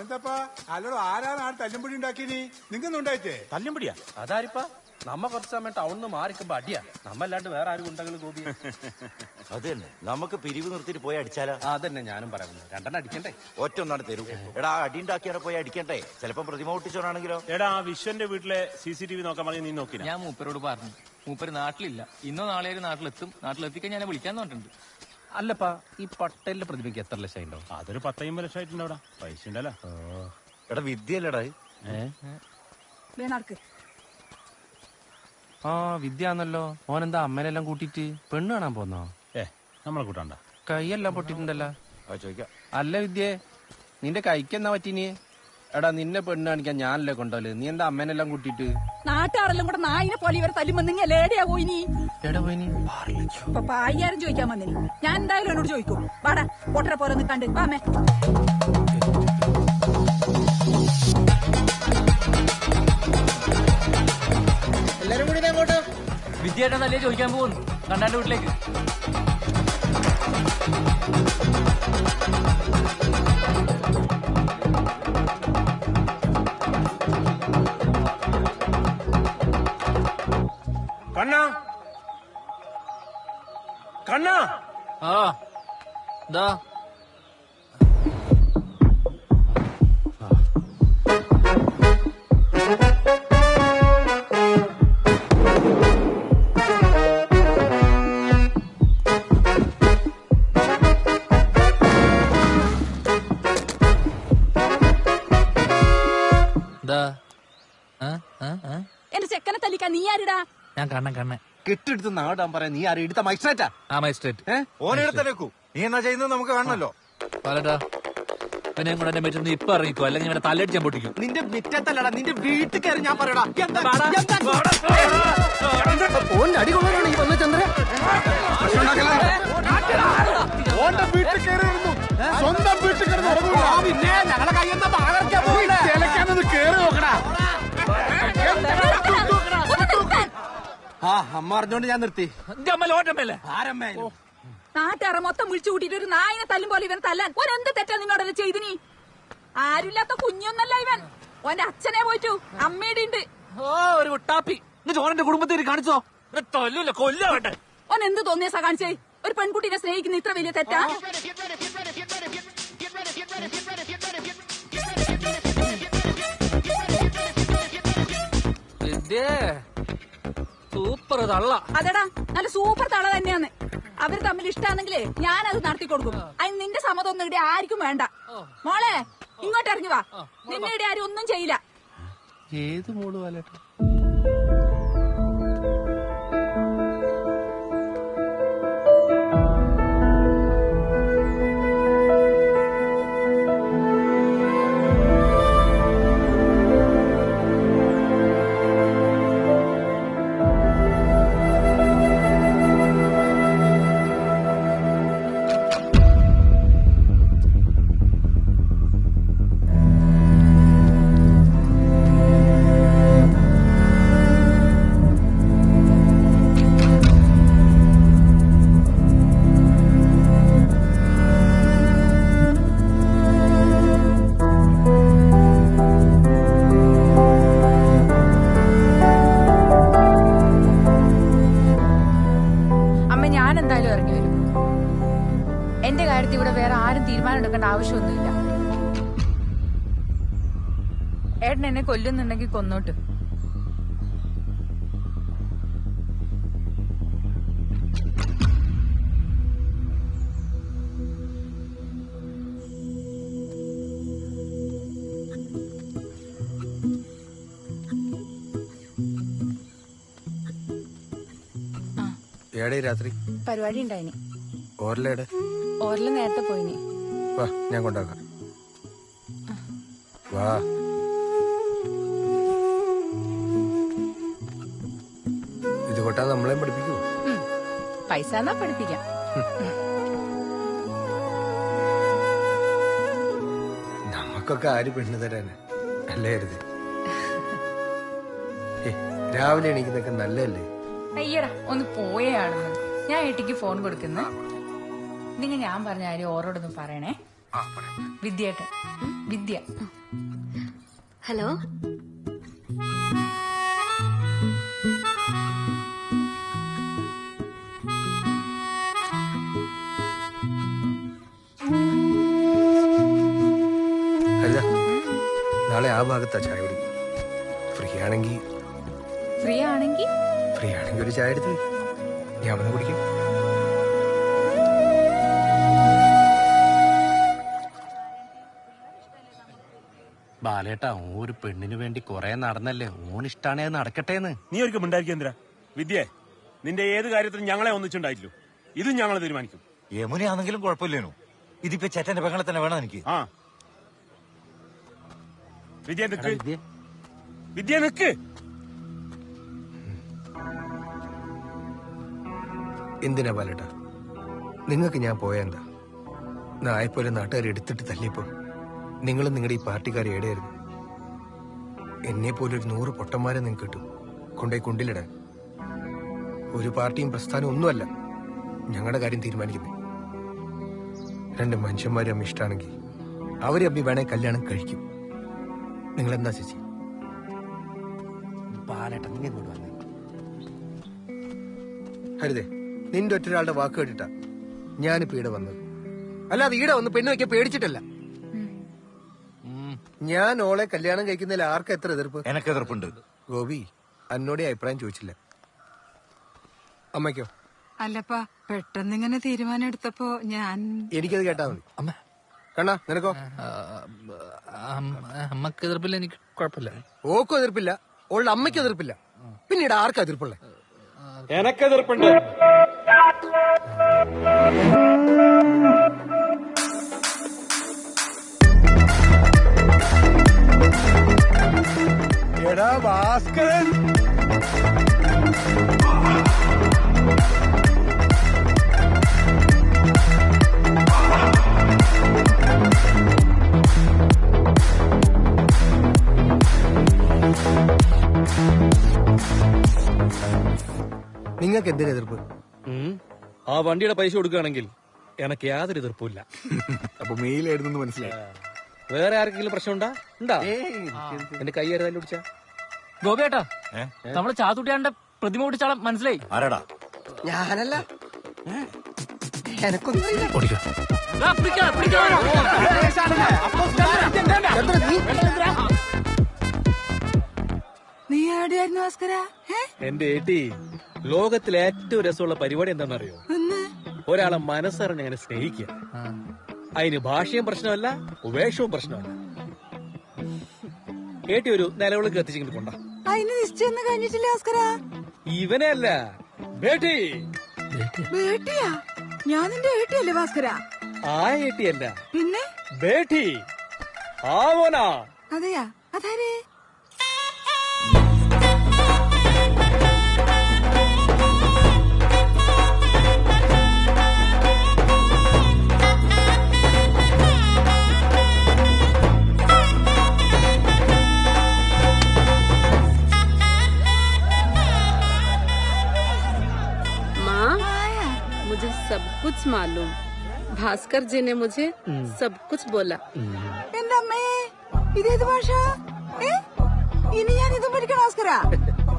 എന്താപ്പാ അല്ലോ ആരാണ് ആ തല്ലുംപിടി ഉണ്ടാക്കിനി നിങ്ങന്നുണ്ടായിട്ടേ തല്ലുംപിടിയാ അതാരിപ്പാ നമ്മ കുറച്ച് സമയം ടൗണിൽ മാറിക്കുമ്പോ അടിയാ നമ്മല്ലാണ്ട് വേറെ ആരും ഉണ്ടെങ്കിലും ഗോപി അത് തന്നെ നമുക്ക് പിരിവ് നിർത്തിട്ട് പോയി അടിച്ചാലോ? അതന്നെ ഞാനും പറയുന്നത്. രണ്ടെണ്ണം അടിക്കണ്ടേ? ഒറ്റൊന്നാണ് തരൂ. എടാ അടി ഉണ്ടാക്കിയാൽ പോയി അടിക്കണ്ടേ? ചിലപ്പോ പ്രതിമ ഒട്ടിച്ചോണാണെങ്കിലോ? എടാ ആ വിശ്വന്റെ വീട്ടിലെ CCTV നോക്കാൻ പറഞ്ഞ് നീ നോക്കി? ഞാൻ മൂപ്പരോട് പറഞ്ഞു. മൂപ്പര് നാട്ടിലില്ല. ഇന്നോ നാളെ നാട്ടിലെത്തും. നാട്ടിലെത്തിക്കാൻ ഞാൻ വിളിക്കാന്ന് പറഞ്ഞിട്ടുണ്ട്. അല്ലപ്പാ ഈ പട്ടേലിന്റെ പ്രതിമയ്ക്ക് എത്ര ലക്ഷം ഉണ്ടോ? അതൊരു 10-50 ലക്ഷം ആയിട്ടുണ്ടോ? പൈസ ഉണ്ടല്ലോ. എടാ വിദ്യല്ലേടാ? ആ വിദ്യാന്നല്ലോ. ഓനെന്താ അമ്മേനെല്ലാം കൂട്ടിട്ട് പെണ്ണ് കാണാൻ പോന്നോ? നമ്മളെ കൂട്ടാണ്ട കൈയെല്ലാം പൊട്ടിട്ടുണ്ടല്ലോ. ചോദിക്കാം. അല്ല വിദ്യേ, നിന്റെ കൈക്കെന്നാ പറ്റിനി? എടാ നിന്നെ പെണ്ണ് കാണിക്കാൻ ഞാനല്ലേ കൊണ്ടോല്. നീ എന്താ അമ്മേനെല്ലാം കൂട്ടിട്ട്? നാട്ടുകാരെല്ലാം കൂടെ നായിനെ പോലെ ഇവരെ തല്ലുമ്പോ നിങ്ങൾ എവിടെയാ പോയിനി? എടാ പോയിനി ഇപ്പൊ 5000 ചോദിക്കാൻ വന്നിനി. ഞാൻ എന്തായാലും എന്നോട് ചോദിക്കും. വാടാ പൊട്ടരെ പോലെ നിൽക്കാണ്ട് വാമേ. എല്ലാരും കൂടി അങ്ങോട്ട് വിദ്യയായിട്ടാ നല്ല ചോദിക്കാൻ പോകുന്നു കണ്ണാന്റെ വീട്ടിലേക്ക്. കണ്ണാ കണ്ണാ. ആ ദാ എന്റെ ചെക്കനെ തല്ലിക്കാൻ നീ ആരിടാ? ഞാൻ കണ്ണൻ കെട്ടിയെടുത്ത് നാടാൻ പറയാ. നീ ആരും എടുത്ത മജിസ്ട്രേറ്റാ? ആ മജിസ്ട്രേറ്റ്. ഓനെടുത്തേക്കൂ. നീ എന്നാ ചെയ്യുന്നത് നമുക്ക് കാണണല്ലോ. പറയട്ടാ പിന്നെ കൂടെ എന്റെ മെറ്റൊന്ന് ഇപ്പൊ ഇറങ്ങിക്കോ, അല്ലെങ്കിൽ ഇവിടെ തല്ലടിച്ചാൻ പൊട്ടിക്കും. നിന്റെ മിറ്റത്തല്ലടാ നിന്റെ വീട്ടിൽ കയറി ഞാൻ പറയടാ. അടി കൊള്ളാനാണ് ഈ വന്ന ചന്ദ്ര. ഓന്റെ വീട്ടിൽ കയറിയിരുന്നു. സ്വന്തം വീട്ടിൽ കിടന്ന് പിന്നെ ഞങ്ങളെ കയ്യെന്താ പാകർക്കാൻ ചിലക്കാനത് കേറി നോക്കടാ. ആ അമ്മ അറിഞ്ഞോണ്ട് ഞാൻ നിർത്തി. ആരമ്മേ? നാട്ടുകാരെ മൊത്തം വിളിച്ചു കൂട്ടിട്ട് ഒരു നായിനെ തല്ലും പോലെ ഇവൻ തല്ലാൻ ഓൻ എന്ത് തെറ്റാ നിന്നോടല്ലേ ചെയ്തിനി? ആരുമില്ലാത്ത കുഞ്ഞൊന്നല്ല ഇവൻ. ഓന്റെ അച്ഛനെ പോയിട്ടു അമ്മയുടെ ഉണ്ട്. ഓ ഒരു വിട്ടാപ്പി ചോരന്റെ കുടുംബത്തിൽ കാണിച്ചോ? തല്ലൂല്ല കൊല്ലട്ടെ. ഓൻ എന്ത് തോന്നിയ കാണിച്ചേ? ഒരു പെൺകുട്ടീനെ സ്നേഹിക്കുന്ന ഇത്ര വലിയ തെറ്റാ? സൂപ്പർ തള്ള. അതെടാ നല്ല സൂപ്പർ തള തന്നെയാന്ന്. അവര് തമ്മിൽ ഇഷ്ടാണെങ്കിലേ ഞാനത് നടത്തി കൊടുക്കും. അതിന് നിന്റെ സമ്മതം ഒന്നും ഇവിടെ ആർക്കും വേണ്ട. മോളെ ഇങ്ങോട്ട് ഇറങ്ങി വാ. നിന്നെ ഇവിടെ ആരും ഒന്നും ചെയ്യില്ല. ഏത് മോള് വാലേട്ടാ? എന്റെ കാര്യത്തിൽ ഇവിടെ വേറെ ആരും തീരുമാനം എടുക്കേണ്ട ആവശ്യമൊന്നുമില്ല. ഏട്ടൻ എന്നെ കൊല്ലുന്നുണ്ടെങ്കിൽ കൊന്നോട്ട്. ഏടേ രാത്രി പരിപാടി ഉണ്ടായിനി. ഓരലേടെ? ഓരല് നേരത്തെ പോയിനി. വാ ഞാൻ കൊണ്ടാക്കാം. വാ. ഇത് കൊട്ടാ നമ്മളെ പഠിപ്പിക്കൂ. പൈസ എന്നാ പഠിപ്പിക്കാം. നമുക്കൊക്കെ ആര് പെണ്ണ് തരാന് അല്ലേ കരുതി. രാവിലെ എണീക്കുന്നൊക്കെ നല്ലതല്ലേ? അയ്യടാ ഒന്ന് പോയാണെന്ന്. ഞാൻ ഏട്ടിക്ക് ഫോൺ കൊടുക്കുന്ന. നിങ്ങൾ ഞാൻ പറഞ്ഞ കാര്യം ഓരോടൊന്നും പറയണേ. വിദ്യേട്ടൻ വിദ്യ. ഹലോ. നാളെ ആ ഭാഗത്താ ചായ കുടി. ഫ്രീ ആണെങ്കിൽ ഒരു ചായ എടുത്ത് ഞാൻ വന്ന് കുടിക്കും. ബാലേട്ടാ ഒരു പെണ്ണിന് വേണ്ടി കൊറേ നടന്നല്ലേ, ഓനിഷ്ടാണേ നടക്കട്ടേന്ന്. നീ ഒരിക്കലും ഉണ്ടായിരിക്കും എന്തിനാ വിദ്യേ? നിന്റെ ഏത് കാര്യത്തിലും ഞങ്ങളെ ഒന്നിച്ചുണ്ടായില്ലോ. ഇതും ഞങ്ങൾ തീരുമാനിക്കും. യമുനയാണെങ്കിലും കുഴപ്പമില്ലേനു. ഇതിപ്പോ ചേട്ടന്റെ പെങ്ങളെ തന്നെ വേണം എനിക്ക്. ആ വിദ്യ നിക്ക്, വിദ്യ നിക്ക്. എന്തിനാ ബാലേട്ടാ നിങ്ങൾക്ക് ഞാൻ പോയ എന്താ? നായെപ്പോലെ നാട്ടുകാർ എടുത്തിട്ട് തല്ലിയപ്പോ നിങ്ങളും നിങ്ങളുടെ ഈ പാർട്ടിക്കാർ എവിടെയായിരുന്നു? എന്നെ പോലെ ഒരു 100 പൊട്ടന്മാരെ നിങ്ങൾക്ക് കിട്ടും കൊണ്ടുപോയി കുണ്ടിലിടാൻ. ഒരു പാർട്ടിയും പ്രസ്ഥാനവും ഒന്നുമല്ല ഞങ്ങളുടെ കാര്യം തീരുമാനിക്കുന്നത്. 2 മനുഷ്യന്മാരും അമ്മ ഇഷ്ടമാണെങ്കിൽ അവരെ അമ്മി വേണേ കല്യാണം കഴിക്കും. നിങ്ങളെന്താ ചേച്ചി? ബാലേട്ടാ നീ ഇങ്ങോട്ട് വന്നേ. ഹരിതേ, നിന്റെ ഒറ്റൊരാളുടെ വാക്ക് കേട്ടിട്ടാ ഞാനിപ്പോ ഈടെ വന്നത്. അല്ലാതെ ഈടെ വന്ന് പെണ്ണ് വയ്ക്കാൻ പേടിച്ചിട്ടല്ല. ഞാൻ ഓളെ കല്യാണം കഴിക്കുന്നതിൽ ആർക്കും എത്ര എതിർപ്പ്? എനക്ക് എതിർപ്പുണ്ട്. ഗോപി അന്നോടെ അഭിപ്രായം ചോദിച്ചില്ല. അമ്മയ്ക്കോ? അല്ലപ്പാ, പെട്ടെന്ന് ഇങ്ങനെ തീരുമാനം എടുത്തപ്പോ എനിക്കത് കേട്ടാ മതി. അമ്മ കണ്ണാ നിനക്കോ? അമ്മക്ക് എതിർപ്പില്ല, എനിക്ക് കുഴപ്പമില്ല. ഓക്കും എതിർപ്പില്ല, ഓളുടെ അമ്മയ്ക്ക് എതിർപ്പില്ല. പിന്നീട് ആർക്കാ എതിർപ്പുള്ളേ? എനക്ക് എതിർപ്പുണ്ട്. എടാ ഭാസ്കരൻ, നിങ്ങൾക്ക് എന്തിനാ എതിർപ്പ്? ആ വണ്ടിയുടെ പൈസ കൊടുക്കുകയാണെങ്കിൽ എനക്ക് യാതൊരു എതിർപ്പില്ല. അപ്പൊ മെയിലായിരുന്നു മനസ്സിലായി. വേറെ ആർക്കെങ്കിലും പ്രശ്നം ഉണ്ടാ? എന്റെ കൈ ആര് തല്ലി പിടിച്ചാ? ഗോപിയേട്ടാ, നമ്മള് ചാത്തുട്ടിയാന്റെ പ്രതിമ പിടിച്ചാളെ മനസ്സിലായി? ആരാടാ? ഞാനല്ല, എനക്കൊന്നും നീ എവിടെയായിരുന്നു ഭാസ്കര? എന്റെ ഏട്ടി, ലോകത്തിലെ ഏറ്റവും രസമുള്ള പരിപാടി എന്താണെന്നറിയോ? ഒരാളെ മനസ്സറിഞ്ഞ് അങ്ങനെ സ്നേഹിക്കുക. അതിന് ഭാഷയും പ്രശ്നമല്ല, ഉപേക്ഷവും പ്രശ്നമല്ല. ഏട്ടി ഒരു നിലവിളക്ക് കത്തിച്ചിങ്ങനെ കൊണ്ട. അതിന് നിശ്ചയൊന്നും കഴിഞ്ഞിട്ടില്ല ഭാസ്കര. ഇവനെ അല്ല, ബേട്ടി. ബേട്ടിയാ? ഞാൻ നിന്റെ ഏട്ടിയല്ലേ ഭാസ്കര? ആ ഏട്ടിയല്ല, പിന്നെ ബേട്ടി. ആവോനാ? അതെയാ? അതാരേ? मुझे सब कुछ मालूम. भास्कर जी ने मुझे सब कुछ बोला. എന്റെ അമ്മേ, ഇതേത് ഭാഷ? ഇനി ഞാൻ ഇതും പഠിക്കണം ഭാസ്കര.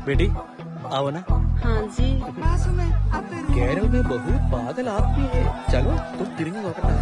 बेटी आओ ना. हाँ जी. केरल में बहुत बादल आती है. चलो तुम तिरंगे നോക്കട്ടെ.